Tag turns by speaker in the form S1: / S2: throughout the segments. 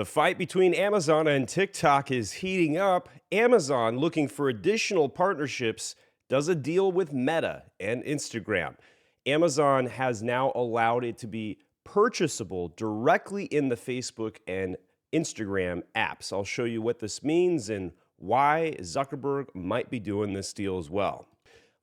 S1: The fight between Amazon and TikTok is heating up. Amazon, looking for additional partnerships, does a deal with Meta and Instagram. Amazon has now allowed it to be purchasable directly in the Facebook and Instagram apps. I'll show you what this means and why Zuckerberg might be doing this deal as well.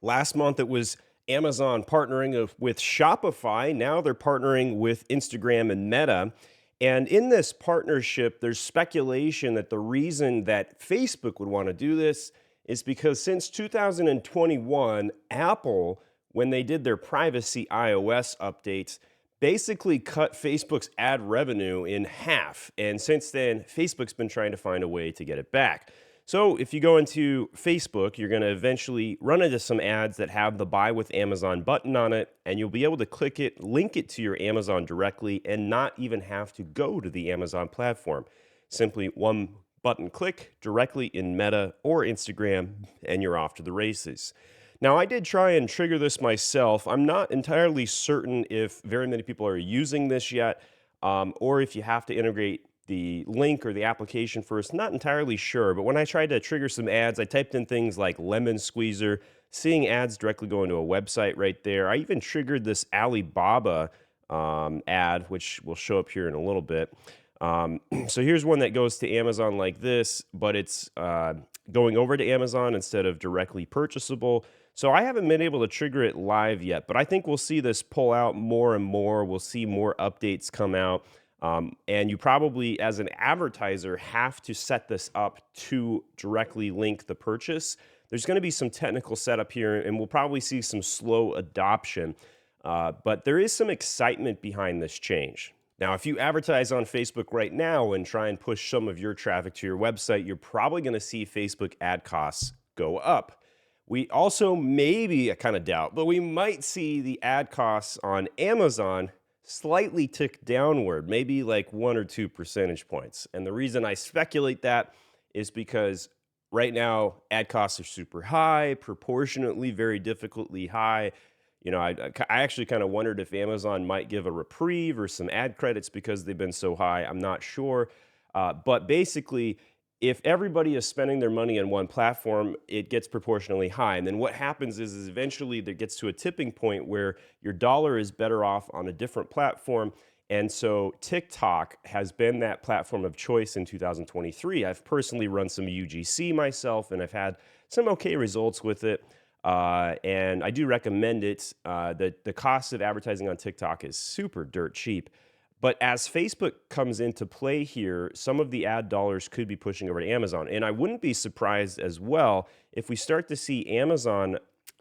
S1: Last month, it was Amazon partnering with Shopify. Now they're partnering with Instagram and Meta. And in this partnership, there's speculation that the reason that Facebook would want to do this is because since 2021, Apple, when they did their privacy iOS updates, basically cut Facebook's ad revenue in half. And since then, Facebook's been trying to find a way to get it back. So if you go into Facebook, you're going to eventually run into some ads that have the Buy with Amazon button on it, and you'll be able to click it, link it to your Amazon directly, and not even have to go to the Amazon platform. Simply one button click directly in Meta or Instagram, and you're off to the races. Now, I did try and trigger this myself. I'm not entirely certain if very many people are using this yet, or if you have to integrate the link or the application first. Not entirely sure, but when I tried to trigger some ads, I typed in things like lemon squeezer, seeing ads directly going to a website right there. I even triggered this Alibaba ad, which will show up here in a little bit. So here's one that goes to Amazon like this, but it's going over to Amazon instead of directly purchasable. So I haven't been able to trigger it live yet, but I think we'll see this pull out more and more. We'll see more updates come out. And you probably, as an advertiser, have to set this up to directly link the purchase. There's going to be some technical setup here, and we'll probably see some slow adoption. But there is some excitement behind this change. Now, if you advertise on Facebook right now and try and push some of your traffic to your website, you're probably going to see Facebook ad costs go up. We also maybe, I kind of doubt, but we might see the ad costs on Amazon slightly tick downward, maybe like 1 or 2 percentage points. And the reason I speculate that is because right now ad costs are super high, proportionately very difficultly high. You know, I actually kind of wondered if Amazon might give a reprieve or some ad credits because they've been so high. I'm not sure. But basically, if everybody is spending their money on one platform, it gets proportionally high. And then what happens is eventually there gets to a tipping point where your dollar is better off on a different platform. And so TikTok has been that platform of choice in 2023. I've personally run some UGC myself, and I've had some okay results with it. And I do recommend it. The cost of advertising on TikTok is super dirt cheap. But as Facebook comes into play here, some of the ad dollars could be pushing over to Amazon. And I wouldn't be surprised as well if we start to see Amazon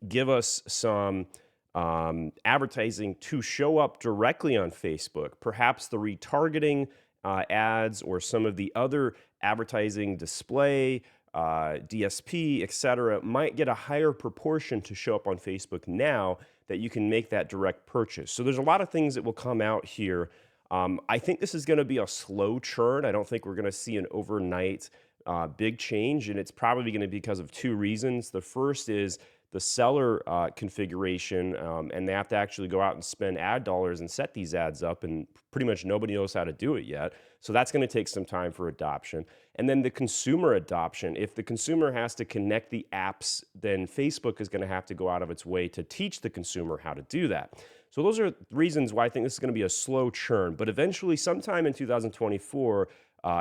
S1: give us some advertising to show up directly on Facebook. Perhaps the retargeting ads or some of the other advertising display, DSP, etc., might get a higher proportion to show up on Facebook now that you can make that direct purchase. So there's a lot of things that will come out here. I think this is going to be a slow churn. I don't think we're going to see an overnight big change, and it's probably going to be because of 2 reasons. The first is the seller configuration, and they have to actually go out and spend ad dollars and set these ads up, and pretty much nobody knows how to do it yet. So that's going to take some time for adoption. And then the consumer adoption. If the consumer has to connect the apps, then Facebook is going to have to go out of its way to teach the consumer how to do that. So those are reasons why I think this is going to be a slow churn. But eventually, sometime in 2024,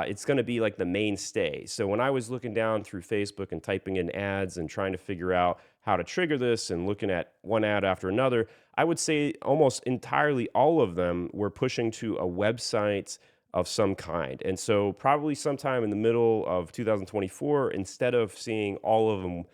S1: it's going to be like the mainstay. So when I was looking down through Facebook and typing in ads and trying to figure out how to trigger this and looking at one ad after another, I would say almost entirely all of them were pushing to a website of some kind. And so probably sometime in the middle of 2024, instead of seeing all of them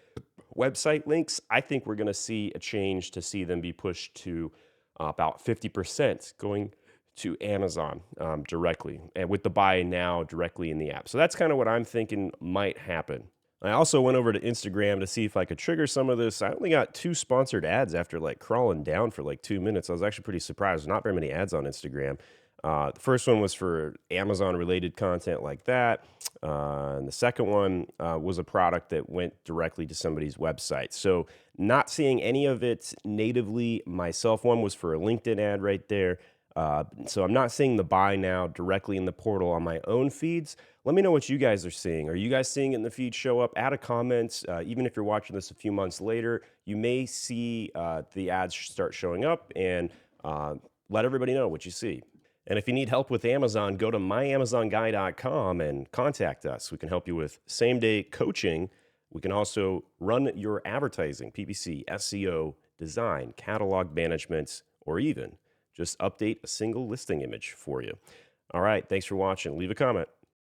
S1: website links, I think we're going to see a change to see them be pushed to about 50% going to Amazon directly, and with the buy now directly in the app. So that's kind of what I'm thinking might happen. I also went over to Instagram to see if I could trigger some of this. I only got 2 sponsored ads after like crawling down for like 2 minutes. I was actually pretty surprised. There's not very many ads on Instagram. The first one was for Amazon related content like that. And the second one was a product that went directly to somebody's website. So not seeing any of it natively myself. One was for a LinkedIn ad right there. So I'm not seeing the buy now directly in the portal on my own feeds. Let me know what you guys are seeing. Are you guys seeing it in the feed show up? Add a comment. Even if you're watching this a few months later, you may see the ads start showing up, and let everybody know what you see. And if you need help with Amazon, go to myamazonguy.com and contact us. We can help you with same-day coaching. We can also run your advertising, PPC, SEO, design, catalog management, or even just update a single listing image for you. All right, thanks for watching. Leave a comment.